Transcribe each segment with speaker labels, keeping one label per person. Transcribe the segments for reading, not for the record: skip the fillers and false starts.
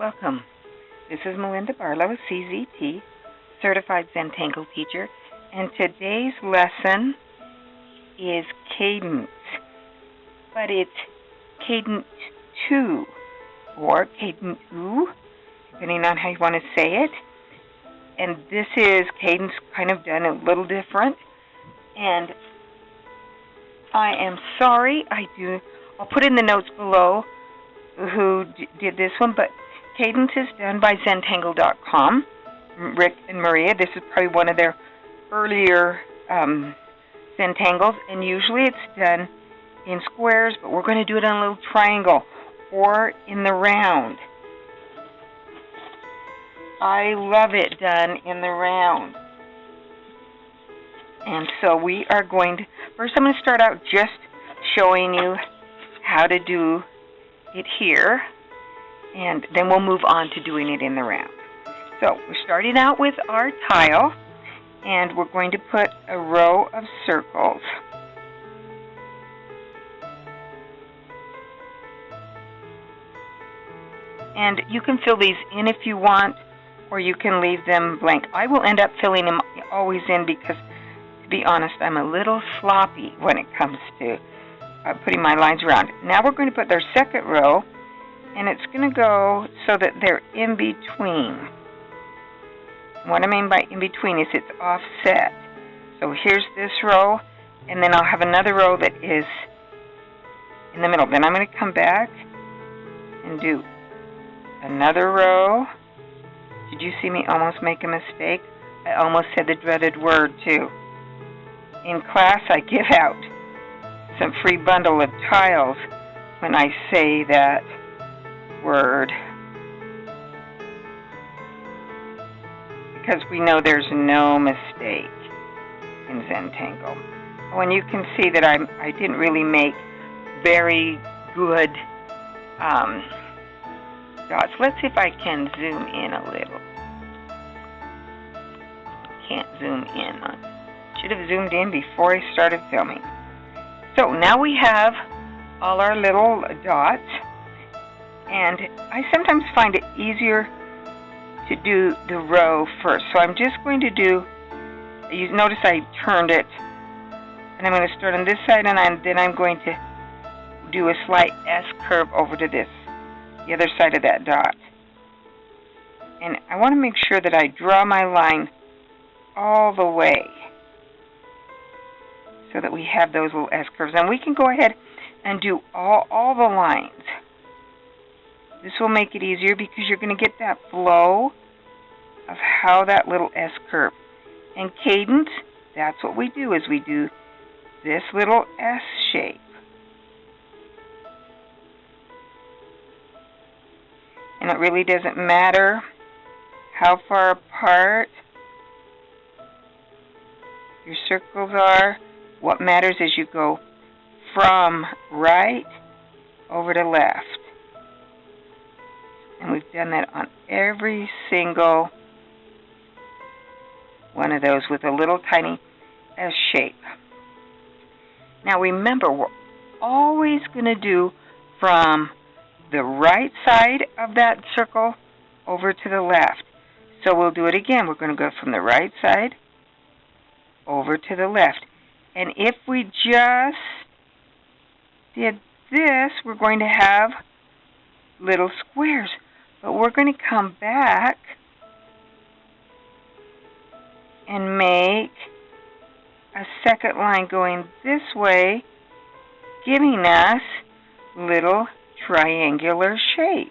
Speaker 1: Welcome. This is Melinda Barlow, CZT, Certified Zentangle Teacher, and today's lesson is cadence, but it's Cadentoo or Cadentoo, depending on how you want to say it. And this is cadence kind of done a little different. And I am sorry, I'll put in the notes below who did this one, but cadence is done by Zentangle.com. Rick and Maria, this is probably one of their earlier Zentangles, and usually it's done in squares, but we're going to do it in a little triangle or in the round. I love it done in the round. And so we are going to, first I'm going to start out just showing you how to do it here, and then we'll move on to doing it in the round. So we're starting out with our tile, and we're going to put a row of circles. And you can fill these in if you want, or you can leave them blank. I will end up filling them always in because, to be honest, I'm a little sloppy when it comes to putting my lines around. Now we're going to put our second row, and it's going to go so that they're in between. What I mean by in between is it's offset. So here's this row, and then I'll have another row that is in the middle. Then I'm going to come back and do another row. Did you see me almost make a mistake? I almost said the dreaded word too. In class I give out some free bundle of tiles when I say that word, because we know there's no mistake in Zentangle. Oh, and you can see that I didn't really make very good dots. Let's see if I can zoom in a little. Can't zoom in. I should have zoomed in before I started filming. So now we have all our little dots, and I sometimes find it easier to do the row first. So I'm just going to do, you notice I turned it, and I'm going to start on this side, and then I'm going to do a slight S curve over to the other side of that dot. And I want to make sure that I draw my line all the way so that we have those little S curves. And we can go ahead and do all the lines. This will make it easier because you're going to get that flow of how that little S curve. And cadence, that's what we do, is we do this little S shape. And it really doesn't matter how far apart your circles are. What matters is you go from right over to left. And we've done that on every single one of those with a little tiny S shape. Now remember, we're always going to do from the right side of that circle over to the left. So we'll do it again. We're going to go from the right side over to the left. And if we just did this, we're going to have little squares. But we're going to come back and make a second line going this way, giving us little triangular shapes.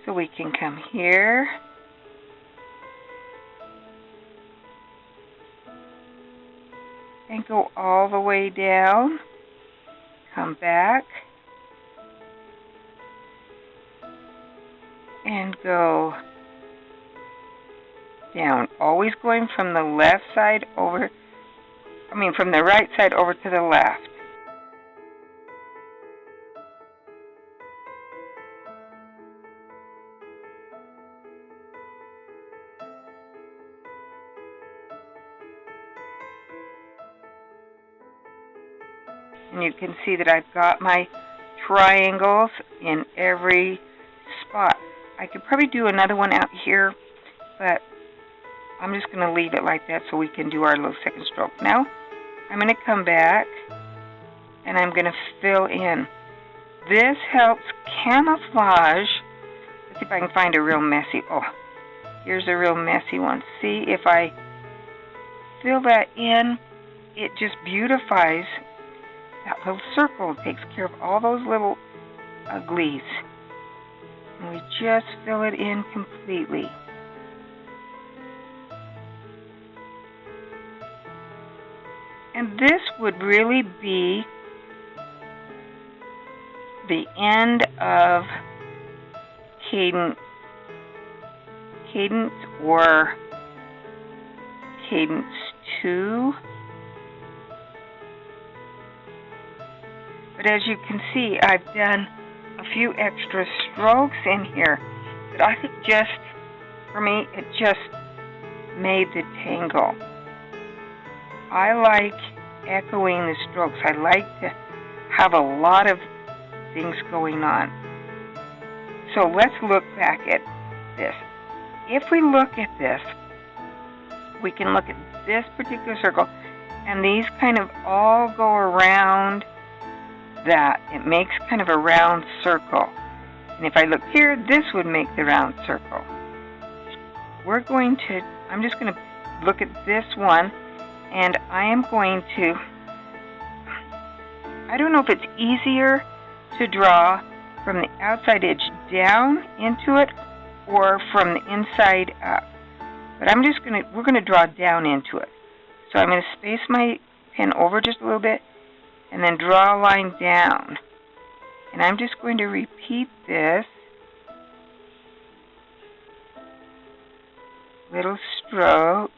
Speaker 1: So we can come here, and go all the way down, come back, and go down, always going from the left side over, from the right side over to the left. And you can see that I've got my triangles in every spot. I could probably do another one out here, but I'm just going to leave it like that so we can do our little second stroke. Now, I'm going to come back and I'm going to fill in. This helps camouflage. Let's see if I can find a real messy. Oh, here's a real messy one. See, if I fill that in, it just beautifies that little circle. It takes care of all those little uglies. And we just fill it in completely. And this would really be the end of Cadent or Cadentoo. But as you can see, I've done a few extra strokes in here that I think just, for me, it just made the tangle. I like echoing the strokes. I like to have a lot of things going on. So let's look back at this. If we look at this, we can look at this particular circle, and these kind of all go around that. It makes kind of a round circle. And if I look here, this would make the round circle. I'm just going to look at this one, and I am going to, I don't know if it's easier to draw from the outside edge down into it or from the inside up. But we're going to draw down into it. So I'm going to space my pen over just a little bit and then draw a line down. And I'm just going to repeat this little stroke.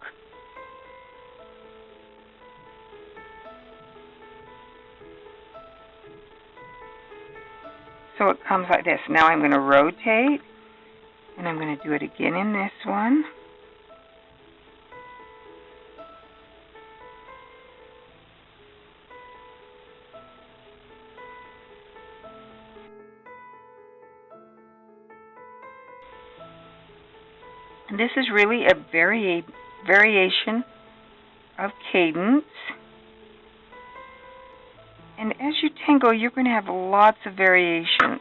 Speaker 1: So it comes like this. Now I'm going to rotate, and I'm going to do it again in this one. And this is really a variation of cadence. And as you tangle, you're going to have lots of variations.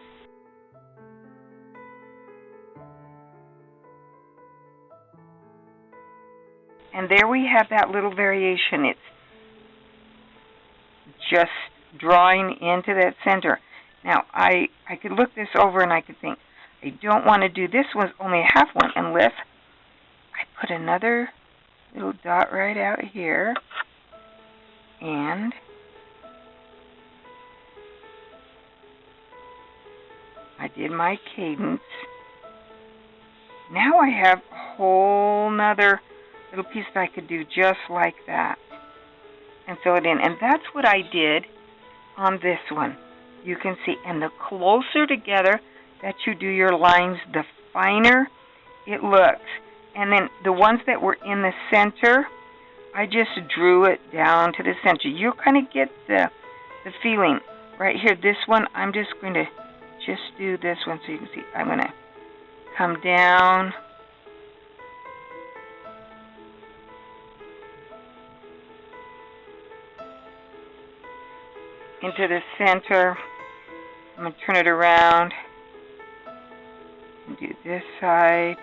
Speaker 1: And there we have that little variation. It's just drawing into that center. Now, I could look this over and I could think, I don't want to do this one, only a half one, unless I put another little dot right out here. And I did my cadence. Now I have a whole nother little piece that I could do just like that and fill it in. And that's what I did on this one. You can see, and the closer together that you do your lines, the finer it looks. And then the ones that were in the center, I just drew it down to the center. You'll kind of get the feeling. Right here, this one, I'm just going to just do this one so you can see. I'm going to come down into the center. I'm going to turn it around and do this side.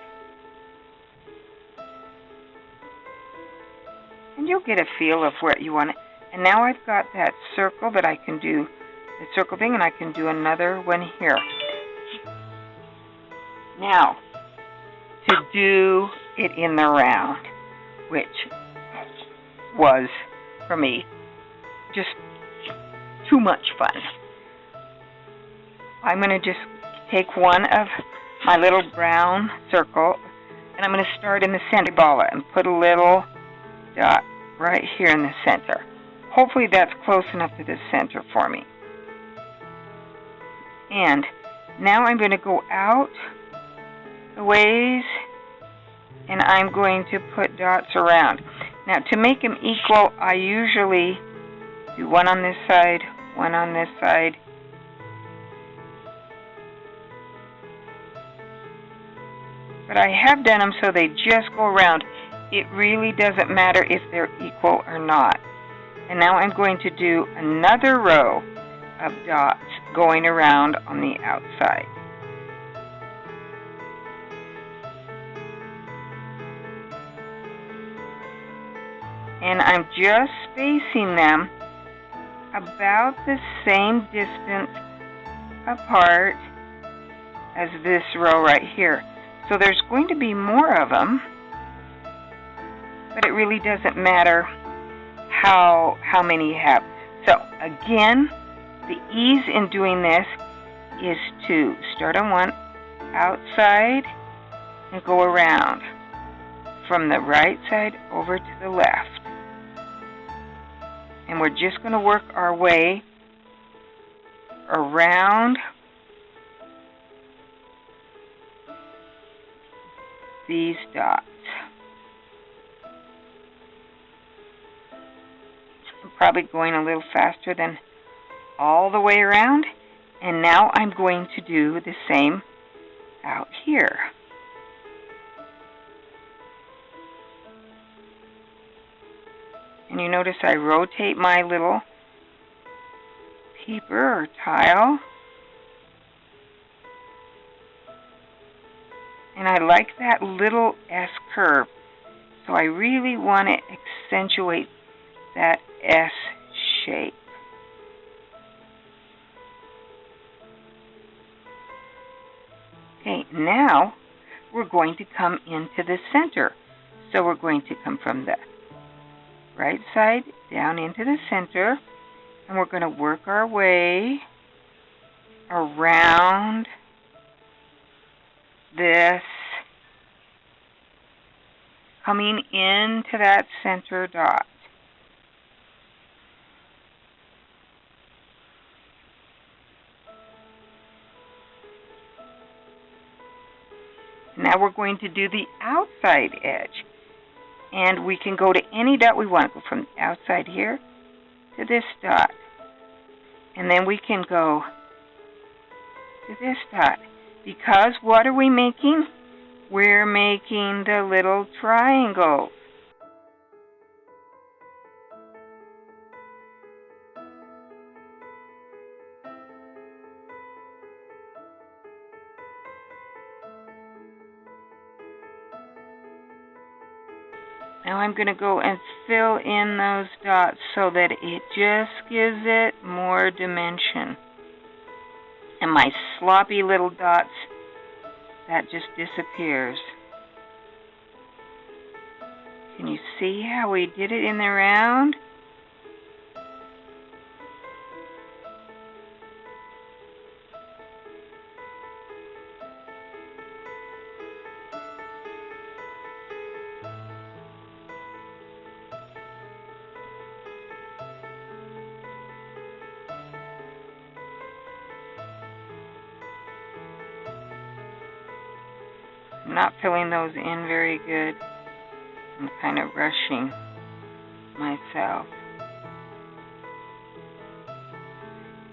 Speaker 1: And you'll get a feel of where you want it. And now I've got that circle that I can do, the circle thing, and I can do another one here. Now, to do it in the round, which was, for me, just too much fun. I'm going to just take one of my little brown circle, and I'm going to start in the center ball and put a little dot right here in the center. Hopefully that's close enough to the center for me. And now I'm going to go out the ways, and I'm going to put dots around. Now, to make them equal, I usually do one on this side, one on this side. But I have done them so they just go around. It really doesn't matter if they're equal or not. And now I'm going to do another row of dots going around on the outside. And I'm just spacing them about the same distance apart as this row right here. So there's going to be more of them, but it really doesn't matter how many you have. So again, the ease in doing this is to start on one outside and go around from the right side over to the left. And we're just going to work our way around these dots. I'm probably going a little faster than all the way around. And now I'm going to do the same out here. And you notice I rotate my little paper or tile. And I like that little S curve. So I really want to accentuate that S shape. Okay, now we're going to come into the center. So we're going to come from the right side down into the center, and we're going to work our way around this, coming into that center dot. Now we're going to do the outside edge. And we can go to any dot we want. Go from the outside here to this dot. And then we can go to this dot. Because what are we making? We're making the little triangles. Now I'm going to go and fill in those dots so that it just gives it more dimension. And my sloppy little dots, that just disappears. Can you see how we did it in the round? I'm not filling those in very good. I'm kind of rushing myself.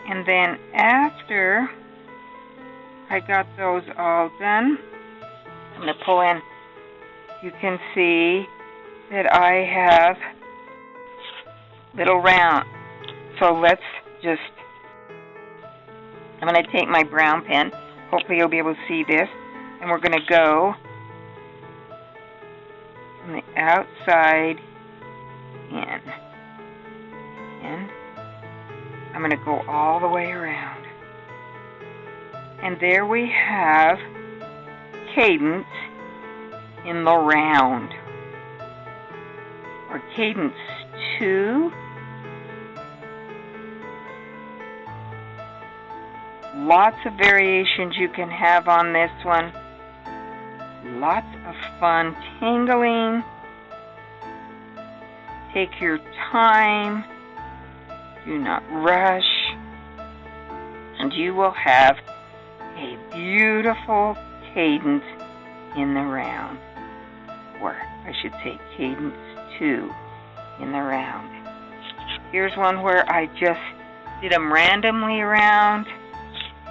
Speaker 1: And then after I got those all done, I'm going to pull in. You can see that I have little round. So let's just, I'm going to take my brown pen. Hopefully you'll be able to see this. And we're going to go from the outside in. And I'm going to go all the way around. And there we have cadence in the round. Or cadence 2. Lots of variations you can have on this one. Lots of fun tangling. Take your time. Do not rush. And you will have a beautiful cadence in the round. Or I should say cadence 2 in the round. Here's one where I just did them randomly around.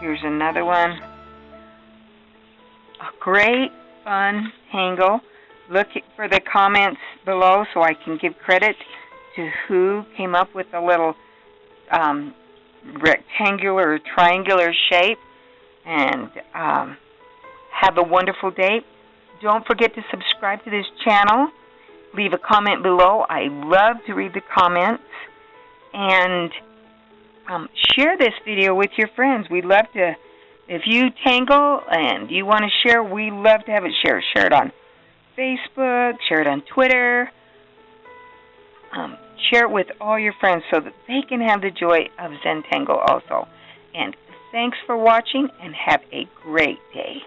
Speaker 1: Here's another one. A great fun tangle. Look for the comments below so I can give credit to who came up with the little rectangular or triangular shape. And have a wonderful day. Don't forget to subscribe to this channel. Leave a comment below. I love to read the comments. And share this video with your friends. We'd love to, if you tangle and you want to share, we love to have it shared. Share it on Facebook, share it on Twitter. Share it with all your friends so that they can have the joy of Zentangle also. And thanks for watching and have a great day.